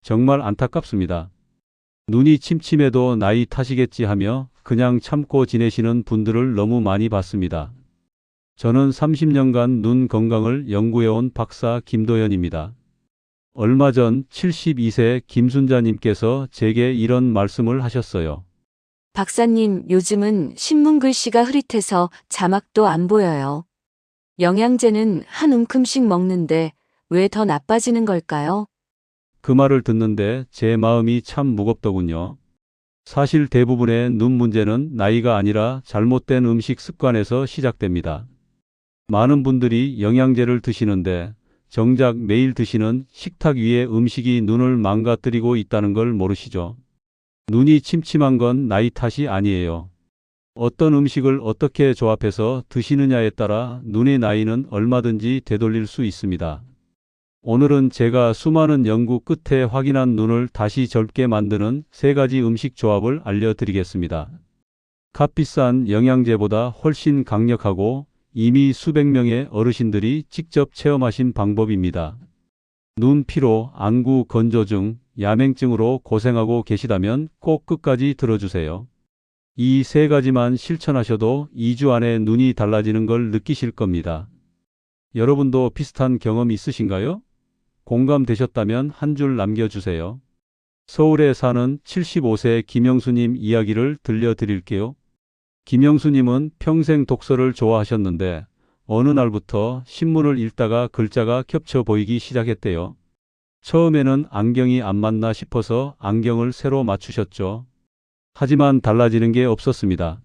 정말 안타깝습니다. 눈이 침침해도 나이 탓이겠지 하며 그냥 참고 지내시는 분들을 너무 많이 봤습니다. 저는 30년간 눈 건강을 연구해온 박사 김도현입니다. 얼마 전 72세 김순자님께서 제게 이런 말씀을 하셨어요. 박사님, 요즘은 신문 글씨가 흐릿해서 자막도 안 보여요. 영양제는 한 움큼씩 먹는데 왜 더 나빠지는 걸까요? 그 말을 듣는데 제 마음이 참 무겁더군요. 사실 대부분의 눈 문제는 나이가 아니라 잘못된 음식 습관에서 시작됩니다. 많은 분들이 영양제를 드시는데 정작 매일 드시는 식탁 위의 음식이 눈을 망가뜨리고 있다는 걸 모르시죠? 눈이 침침한 건 나이 탓이 아니에요. 어떤 음식을 어떻게 조합해서 드시느냐에 따라 눈의 나이는 얼마든지 되돌릴 수 있습니다. 오늘은 제가 수많은 연구 끝에 확인한 눈을 다시 젊게 만드는 3가지 음식 조합을 알려드리겠습니다. 값비싼 영양제보다 훨씬 강력하고 이미 수백 명의 어르신들이 직접 체험하신 방법입니다. 눈 피로, 안구 건조증, 야맹증으로 고생하고 계시다면 꼭 끝까지 들어주세요. 이 3가지만 실천하셔도 2주 안에 눈이 달라지는 걸 느끼실 겁니다. 여러분도 비슷한 경험 있으신가요? 공감되셨다면 한 줄 남겨주세요. 서울에 사는 75세 김영수님 이야기를 들려드릴게요. 김영수님은 평생 독서를 좋아하셨는데 어느 날부터 신문을 읽다가 글자가 겹쳐 보이기 시작했대요. 처음에는 안경이 안 맞나 싶어서 안경을 새로 맞추셨죠. 하지만 달라지는 게 없었습니다.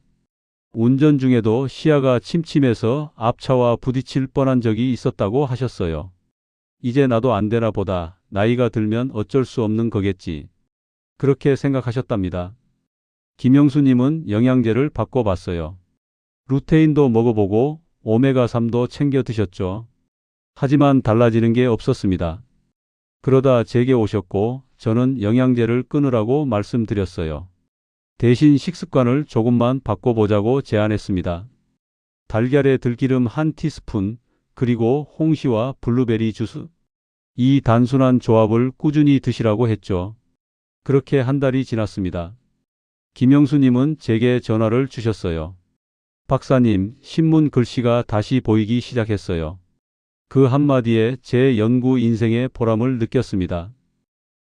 운전 중에도 시야가 침침해서 앞차와 부딪힐 뻔한 적이 있었다고 하셨어요. 이제 나도 안 되나 보다. 나이가 들면 어쩔 수 없는 거겠지. 그렇게 생각하셨답니다. 김영수님은 영양제를 바꿔봤어요. 루테인도 먹어보고 오메가3도 챙겨 드셨죠. 하지만 달라지는 게 없었습니다. 그러다 제게 오셨고 저는 영양제를 끊으라고 말씀드렸어요. 대신 식습관을 조금만 바꿔보자고 제안했습니다. 달걀에 들기름 1티스푼, 그리고 홍시와 블루베리 주스. 이 단순한 조합을 꾸준히 드시라고 했죠. 그렇게 한 달이 지났습니다. 김영수님은 제게 전화를 주셨어요. 박사님, 신문 글씨가 다시 보이기 시작했어요. 그 한마디에 제 연구 인생의 보람을 느꼈습니다.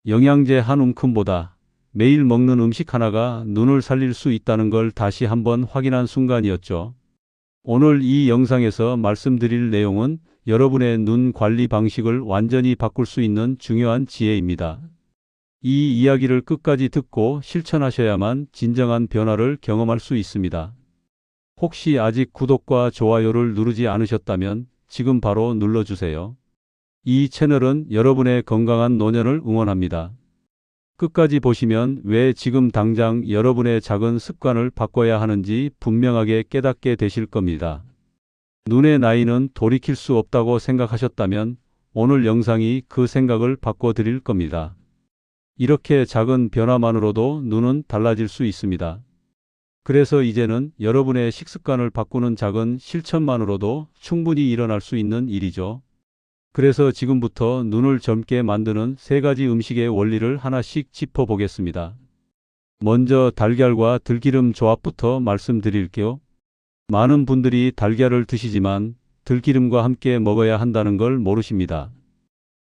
영양제 한 움큼보다 매일 먹는 음식 하나가 눈을 살릴 수 있다는 걸 다시 한번 확인한 순간이었죠. 오늘 이 영상에서 말씀드릴 내용은 여러분의 눈 관리 방식을 완전히 바꿀 수 있는 중요한 지혜입니다. 이 이야기를 끝까지 듣고 실천하셔야만 진정한 변화를 경험할 수 있습니다. 혹시 아직 구독과 좋아요를 누르지 않으셨다면 지금 바로 눌러주세요. 이 채널은 여러분의 건강한 노년을 응원합니다. 끝까지 보시면 왜 지금 당장 여러분의 작은 습관을 바꿔야 하는지 분명하게 깨닫게 되실 겁니다. 눈의 나이는 돌이킬 수 없다고 생각하셨다면 오늘 영상이 그 생각을 바꿔드릴 겁니다. 이렇게 작은 변화만으로도 눈은 달라질 수 있습니다. 그래서 이제는 여러분의 식습관을 바꾸는 작은 실천만으로도 충분히 일어날 수 있는 일이죠. 그래서 지금부터 눈을 젊게 만드는 3가지 음식의 원리를 하나씩 짚어보겠습니다. 먼저 달걀과 들기름 조합부터 말씀드릴게요. 많은 분들이 달걀을 드시지만 들기름과 함께 먹어야 한다는 걸 모르십니다.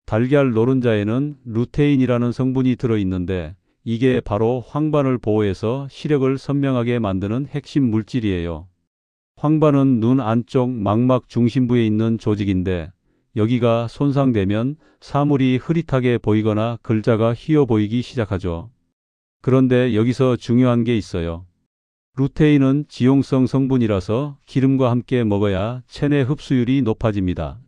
달걀 노른자에는 루테인이라는 성분이 들어있는데 이게 바로 황반을 보호해서 시력을 선명하게 만드는 핵심 물질이에요. 황반은 눈 안쪽 망막 중심부에 있는 조직인데 여기가 손상되면 사물이 흐릿하게 보이거나 글자가 휘어 보이기 시작하죠. 그런데 여기서 중요한 게 있어요. 루테인은 지용성 성분이라서 기름과 함께 먹어야 체내 흡수율이 높아집니다.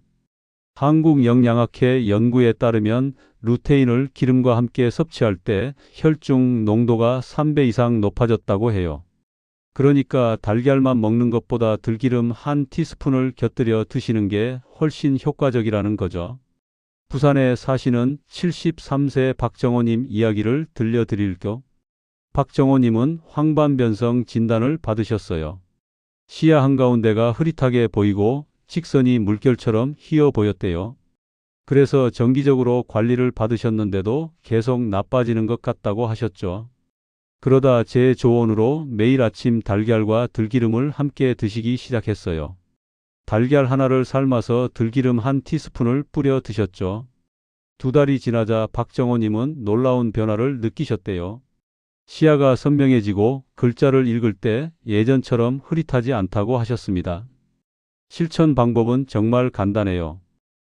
한국영양학회 연구에 따르면 루테인을 기름과 함께 섭취할 때 혈중 농도가 3배 이상 높아졌다고 해요. 그러니까 달걀만 먹는 것보다 들기름 1티스푼을 곁들여 드시는 게 훨씬 효과적이라는 거죠. 부산에 사시는 73세 박정호님 이야기를 들려드릴게요. 박정호님은 황반변성 진단을 받으셨어요. 시야 한가운데가 흐릿하게 보이고 직선이 물결처럼 휘어 보였대요. 그래서 정기적으로 관리를 받으셨는데도 계속 나빠지는 것 같다고 하셨죠. 그러다 제 조언으로 매일 아침 달걀과 들기름을 함께 드시기 시작했어요. 달걀 하나를 삶아서 들기름 한 티스푼을 뿌려 드셨죠. 2달이 지나자 박정호님은 놀라운 변화를 느끼셨대요. 시야가 선명해지고 글자를 읽을 때 예전처럼 흐릿하지 않다고 하셨습니다. 실천 방법은 정말 간단해요.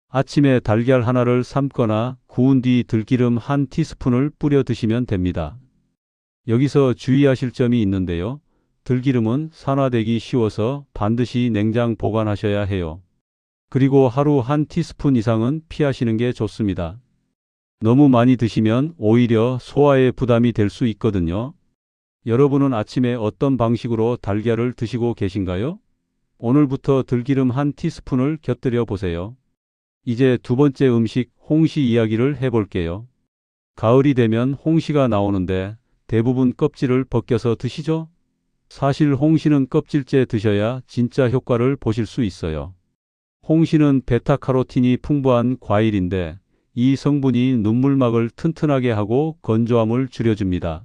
아침에 달걀 하나를 삶거나 구운 뒤 들기름 한 티스푼을 뿌려 드시면 됩니다. 여기서 주의하실 점이 있는데요. 들기름은 산화되기 쉬워서 반드시 냉장 보관하셔야 해요. 그리고 하루 한 티스푼 이상은 피하시는 게 좋습니다. 너무 많이 드시면 오히려 소화에 부담이 될 수 있거든요. 여러분은 아침에 어떤 방식으로 달걀을 드시고 계신가요? 오늘부터 들기름 한 티스푼을 곁들여 보세요. 이제 2번째 음식 홍시 이야기를 해볼게요. 가을이 되면 홍시가 나오는데 대부분 껍질을 벗겨서 드시죠? 사실 홍시는 껍질째 드셔야 진짜 효과를 보실 수 있어요. 홍시는 베타카로틴이 풍부한 과일인데 이 성분이 눈물막을 튼튼하게 하고 건조함을 줄여줍니다.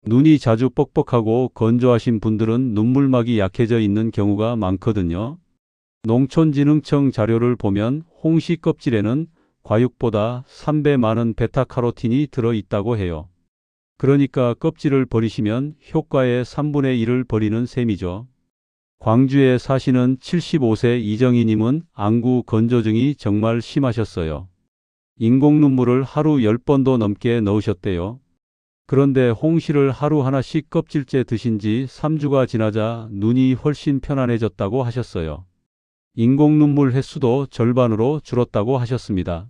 눈이 자주 뻑뻑하고 건조하신 분들은 눈물막이 약해져 있는 경우가 많거든요. 농촌진흥청 자료를 보면 홍시 껍질에는 과육보다 3배 많은 베타카로틴이 들어있다고 해요. 그러니까 껍질을 버리시면 효과의 3분의 1을 버리는 셈이죠. 광주에 사시는 75세 이정희님은 안구 건조증이 정말 심하셨어요. 인공 눈물을 하루 10번도 넘게 넣으셨대요. 그런데 홍시를 하루 하나씩 껍질째 드신 지 3주가 지나자 눈이 훨씬 편안해졌다고 하셨어요. 인공 눈물 횟수도 절반으로 줄었다고 하셨습니다.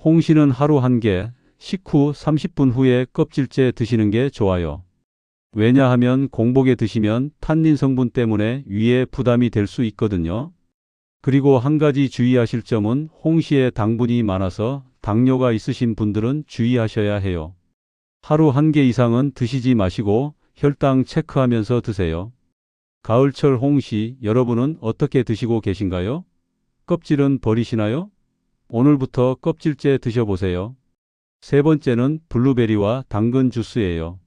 홍시는 하루 1개, 식후 30분 후에 껍질째 드시는 게 좋아요. 왜냐하면 공복에 드시면 탄닌 성분 때문에 위에 부담이 될 수 있거든요. 그리고 한 가지 주의하실 점은 홍시에 당분이 많아서 당뇨가 있으신 분들은 주의하셔야 해요. 하루 1개 이상은 드시지 마시고 혈당 체크하면서 드세요. 가을철 홍시 여러분은 어떻게 드시고 계신가요? 껍질은 버리시나요? 오늘부터 껍질째 드셔보세요. 3번째는 블루베리와 당근 주스예요.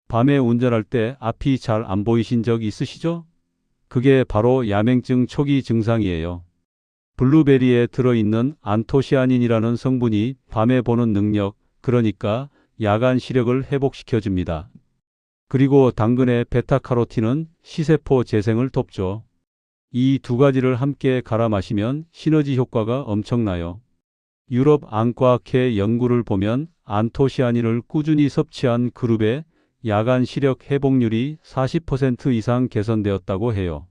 밤에 운전할 때 앞이 잘 안 보이신 적 있으시죠? 그게 바로 야맹증 초기 증상이에요. 블루베리에 들어있는 안토시아닌이라는 성분이 밤에 보는 능력, 그러니까 야간 시력을 회복시켜줍니다. 그리고 당근의 베타카로틴은 시세포 재생을 돕죠. 이 2가지를 함께 갈아 마시면 시너지 효과가 엄청나요. 유럽 안과학회 연구를 보면 안토시아닌을 꾸준히 섭취한 그룹의 야간 시력 회복률이 40% 이상 개선되었다고 해요.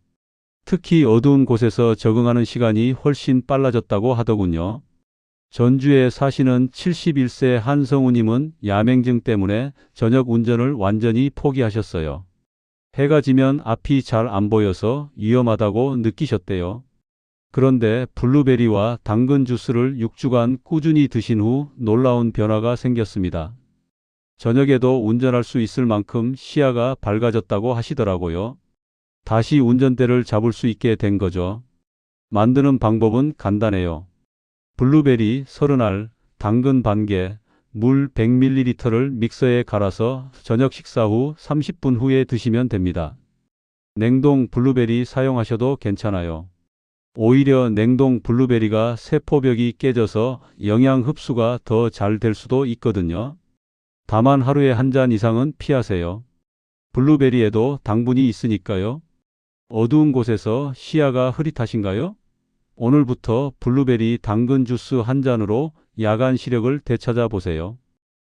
특히 어두운 곳에서 적응하는 시간이 훨씬 빨라졌다고 하더군요. 전주에 사시는 71세 한성우님은 야맹증 때문에 저녁 운전을 완전히 포기하셨어요. 해가 지면 앞이 잘 안 보여서 위험하다고 느끼셨대요. 그런데 블루베리와 당근 주스를 6주간 꾸준히 드신 후 놀라운 변화가 생겼습니다. 저녁에도 운전할 수 있을 만큼 시야가 밝아졌다고 하시더라고요. 다시 운전대를 잡을 수 있게 된 거죠. 만드는 방법은 간단해요. 블루베리 30알, 당근 반개, 물 100ml를 믹서에 갈아서 저녁 식사 후 30분 후에 드시면 됩니다. 냉동 블루베리 사용하셔도 괜찮아요. 오히려 냉동 블루베리가 세포벽이 깨져서 영양 흡수가 더 잘 될 수도 있거든요. 다만 하루에 1잔 이상은 피하세요. 블루베리에도 당분이 있으니까요. 어두운 곳에서 시야가 흐릿하신가요? 오늘부터 블루베리 당근 주스 1잔으로 야간 시력을 되찾아 보세요.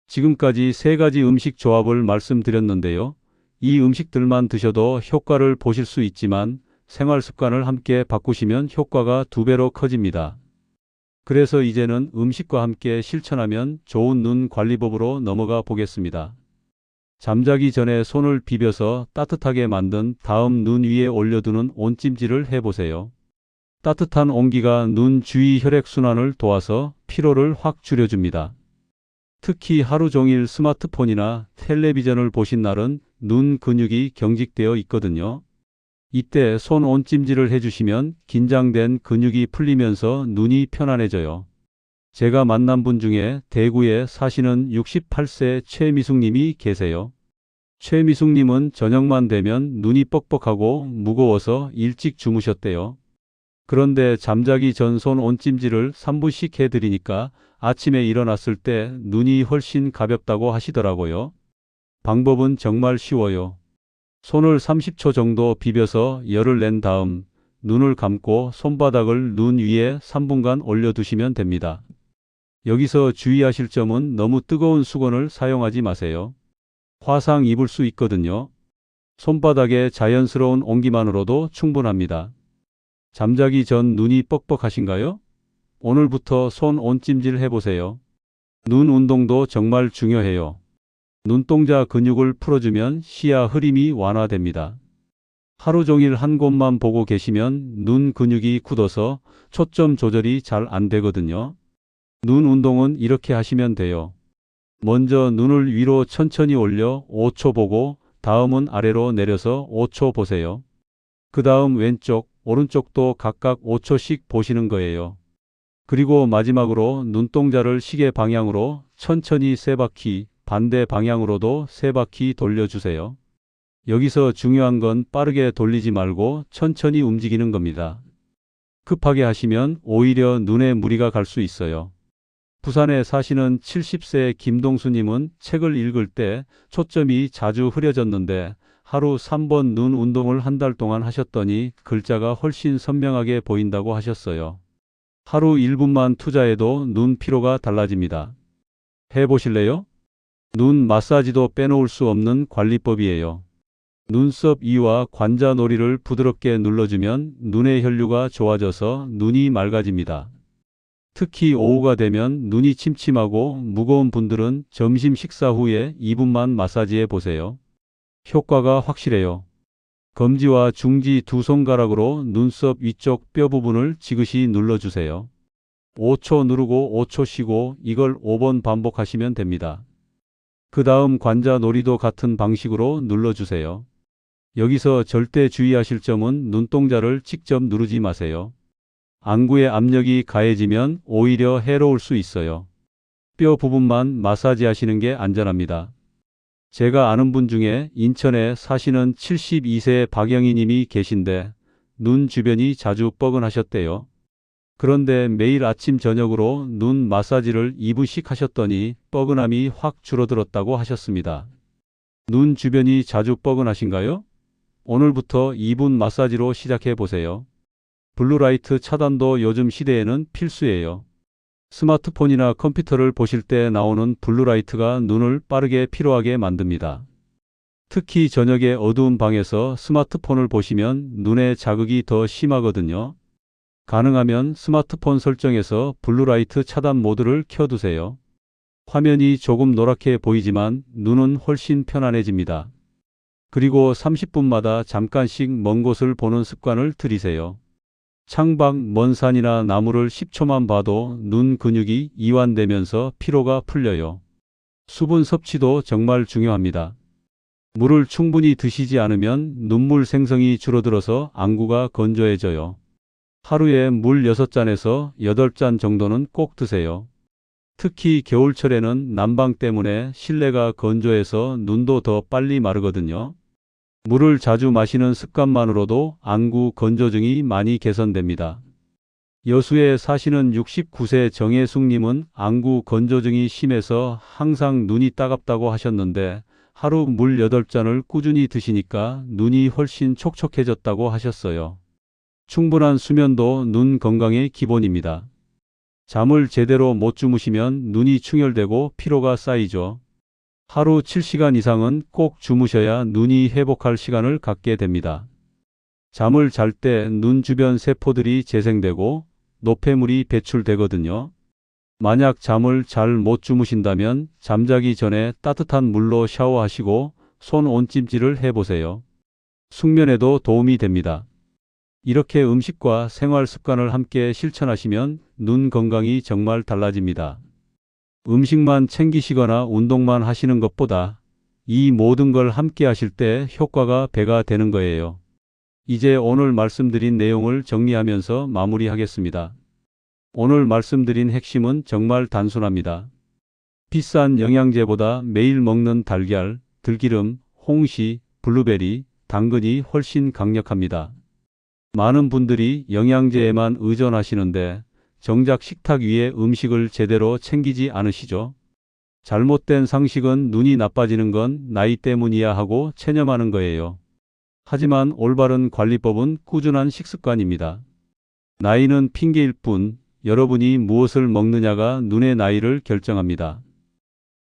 지금까지 3가지 음식 조합을 말씀드렸는데요. 이 음식들만 드셔도 효과를 보실 수 있지만 생활 습관을 함께 바꾸시면 효과가 2배로 커집니다. 그래서 이제는 음식과 함께 실천하면 좋은 눈 관리법으로 넘어가 보겠습니다. 잠자기 전에 손을 비벼서 따뜻하게 만든 다음 눈 위에 올려두는 온찜질을 해보세요. 따뜻한 온기가 눈 주위 혈액순환을 도와서 피로를 확 줄여줍니다. 특히 하루 종일 스마트폰이나 텔레비전을 보신 날은 눈 근육이 경직되어 있거든요. 이때 손 온찜질을 해주시면 긴장된 근육이 풀리면서 눈이 편안해져요. 제가 만난 분 중에 대구에 사시는 68세 최미숙님이 계세요. 최미숙님은 저녁만 되면 눈이 뻑뻑하고 무거워서 일찍 주무셨대요. 그런데 잠자기 전 손 온찜질을 3분씩 해드리니까 아침에 일어났을 때 눈이 훨씬 가볍다고 하시더라고요. 방법은 정말 쉬워요. 손을 30초 정도 비벼서 열을 낸 다음 눈을 감고 손바닥을 눈 위에 3분간 올려두시면 됩니다. 여기서 주의하실 점은 너무 뜨거운 수건을 사용하지 마세요. 화상 입을 수 있거든요. 손바닥에 자연스러운 온기만으로도 충분합니다. 잠자기 전 눈이 뻑뻑하신가요? 오늘부터 손 온찜질 해보세요. 눈 운동도 정말 중요해요. 눈동자 근육을 풀어주면 시야 흐림이 완화됩니다. 하루 종일 한 곳만 보고 계시면 눈 근육이 굳어서 초점 조절이 잘 안 되거든요. 눈 운동은 이렇게 하시면 돼요. 먼저 눈을 위로 천천히 올려 5초 보고 다음은 아래로 내려서 5초 보세요. 그 다음 왼쪽, 오른쪽도 각각 5초씩 보시는 거예요. 그리고 마지막으로 눈동자를 시계 방향으로 천천히 3바퀴, 반대 방향으로도 3바퀴 돌려주세요. 여기서 중요한 건 빠르게 돌리지 말고 천천히 움직이는 겁니다. 급하게 하시면 오히려 눈에 무리가 갈 수 있어요. 부산에 사시는 70세 김동수님은 책을 읽을 때 초점이 자주 흐려졌는데 하루 3번 눈 운동을 한 달 동안 하셨더니 글자가 훨씬 선명하게 보인다고 하셨어요. 하루 1분만 투자해도 눈 피로가 달라집니다. 해보실래요? 눈 마사지도 빼놓을 수 없는 관리법이에요. 눈썹 위와 관자놀이를 부드럽게 눌러주면 눈의 혈류가 좋아져서 눈이 맑아집니다. 특히 오후가 되면 눈이 침침하고 무거운 분들은 점심 식사 후에 2분만 마사지해 보세요. 효과가 확실해요. 검지와 중지 두 손가락으로 눈썹 위쪽 뼈 부분을 지그시 눌러주세요. 5초 누르고 5초 쉬고 이걸 5번 반복하시면 됩니다. 그 다음 관자놀이도 같은 방식으로 눌러주세요. 여기서 절대 주의하실 점은 눈동자를 직접 누르지 마세요. 안구의 압력이 가해지면 오히려 해로울 수 있어요. 뼈 부분만 마사지 하시는 게 안전합니다. 제가 아는 분 중에 인천에 사시는 72세 박영희 님이 계신데 눈 주변이 자주 뻐근하셨대요. 그런데 매일 아침 저녁으로 눈 마사지를 2분씩 하셨더니 뻐근함이 확 줄어들었다고 하셨습니다. 눈 주변이 자주 뻐근하신가요? 오늘부터 2분 마사지로 시작해 보세요. 블루라이트 차단도 요즘 시대에는 필수예요. 스마트폰이나 컴퓨터를 보실 때 나오는 블루라이트가 눈을 빠르게 피로하게 만듭니다. 특히 저녁에 어두운 방에서 스마트폰을 보시면 눈에 자극이 더 심하거든요. 가능하면 스마트폰 설정에서 블루라이트 차단 모드를 켜두세요. 화면이 조금 노랗게 보이지만 눈은 훨씬 편안해집니다. 그리고 30분마다 잠깐씩 먼 곳을 보는 습관을 들이세요. 창밖 먼 산이나 나무를 10초만 봐도 눈 근육이 이완되면서 피로가 풀려요. 수분 섭취도 정말 중요합니다. 물을 충분히 드시지 않으면 눈물 생성이 줄어들어서 안구가 건조해져요. 하루에 물 6잔에서 8잔 정도는 꼭 드세요. 특히 겨울철에는 난방 때문에 실내가 건조해서 눈도 더 빨리 마르거든요. 물을 자주 마시는 습관만으로도 안구 건조증이 많이 개선됩니다. 여수에 사시는 69세 정혜숙님은 안구 건조증이 심해서 항상 눈이 따갑다고 하셨는데 하루 물 8잔을 꾸준히 드시니까 눈이 훨씬 촉촉해졌다고 하셨어요. 충분한 수면도 눈 건강의 기본입니다. 잠을 제대로 못 주무시면 눈이 충혈되고 피로가 쌓이죠. 하루 7시간 이상은 꼭 주무셔야 눈이 회복할 시간을 갖게 됩니다. 잠을 잘 때 눈 주변 세포들이 재생되고 노폐물이 배출되거든요. 만약 잠을 잘 못 주무신다면 잠자기 전에 따뜻한 물로 샤워하시고 손 온찜질을 해보세요. 숙면에도 도움이 됩니다. 이렇게 음식과 생활 습관을 함께 실천하시면 눈 건강이 정말 달라집니다. 음식만 챙기시거나 운동만 하시는 것보다 이 모든 걸 함께 하실 때 효과가 배가 되는 거예요. 이제 오늘 말씀드린 내용을 정리하면서 마무리하겠습니다. 오늘 말씀드린 핵심은 정말 단순합니다. 비싼 영양제보다 매일 먹는 달걀, 들기름, 홍시, 블루베리, 당근이 훨씬 강력합니다. 많은 분들이 영양제에만 의존하시는데 정작 식탁 위에 음식을 제대로 챙기지 않으시죠? 잘못된 상식은 눈이 나빠지는 건 나이 때문이야 하고 체념하는 거예요. 하지만 올바른 관리법은 꾸준한 식습관입니다. 나이는 핑계일 뿐 여러분이 무엇을 먹느냐가 눈의 나이를 결정합니다.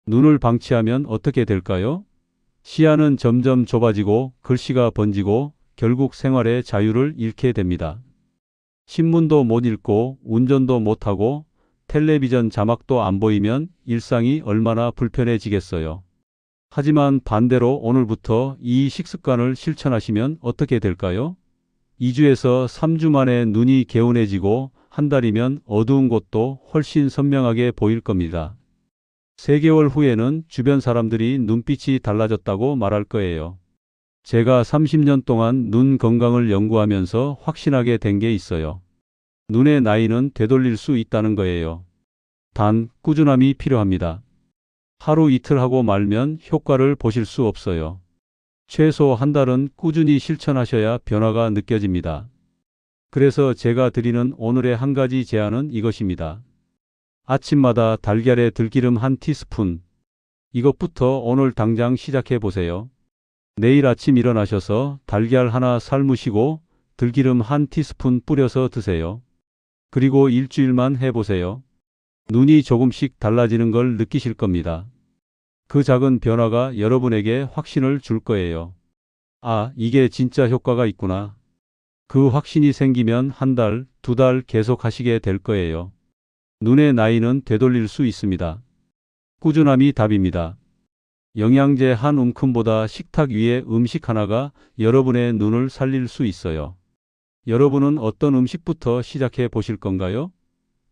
눈을 방치하면 어떻게 될까요? 시야는 점점 좁아지고 글씨가 번지고 결국 생활의 자유를 잃게 됩니다. 신문도 못 읽고 운전도 못하고 텔레비전 자막도 안 보이면 일상이 얼마나 불편해지겠어요. 하지만 반대로 오늘부터 이 식습관을 실천하시면 어떻게 될까요? 2주에서 3주 만에 눈이 개운해지고 한 달이면 어두운 곳도 훨씬 선명하게 보일 겁니다. 3개월 후에는 주변 사람들이 눈빛이 달라졌다고 말할 거예요. 제가 30년 동안 눈 건강을 연구하면서 확신하게 된 게 있어요. 눈의 나이는 되돌릴 수 있다는 거예요. 단, 꾸준함이 필요합니다. 하루 이틀 하고 말면 효과를 보실 수 없어요. 최소 한 달은 꾸준히 실천하셔야 변화가 느껴집니다. 그래서 제가 드리는 오늘의 한 가지 제안은 이것입니다. 아침마다 달걀에 들기름 1티스푼. 이것부터 오늘 당장 시작해 보세요. 내일 아침 일어나셔서 달걀 하나 삶으시고 들기름 1티스푼 뿌려서 드세요. 그리고 일주일만 해보세요. 눈이 조금씩 달라지는 걸 느끼실 겁니다. 그 작은 변화가 여러분에게 확신을 줄 거예요. 아, 이게 진짜 효과가 있구나. 그 확신이 생기면 한 달, 2달 계속 하시게 될 거예요. 눈의 나이는 되돌릴 수 있습니다. 꾸준함이 답입니다. 영양제 한 움큼보다 식탁 위의 음식 하나가 여러분의 눈을 살릴 수 있어요. 여러분은 어떤 음식부터 시작해 보실 건가요?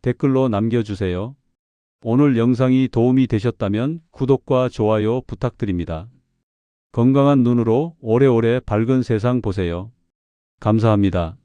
댓글로 남겨주세요. 오늘 영상이 도움이 되셨다면 구독과 좋아요 부탁드립니다. 건강한 눈으로 오래오래 밝은 세상 보세요. 감사합니다.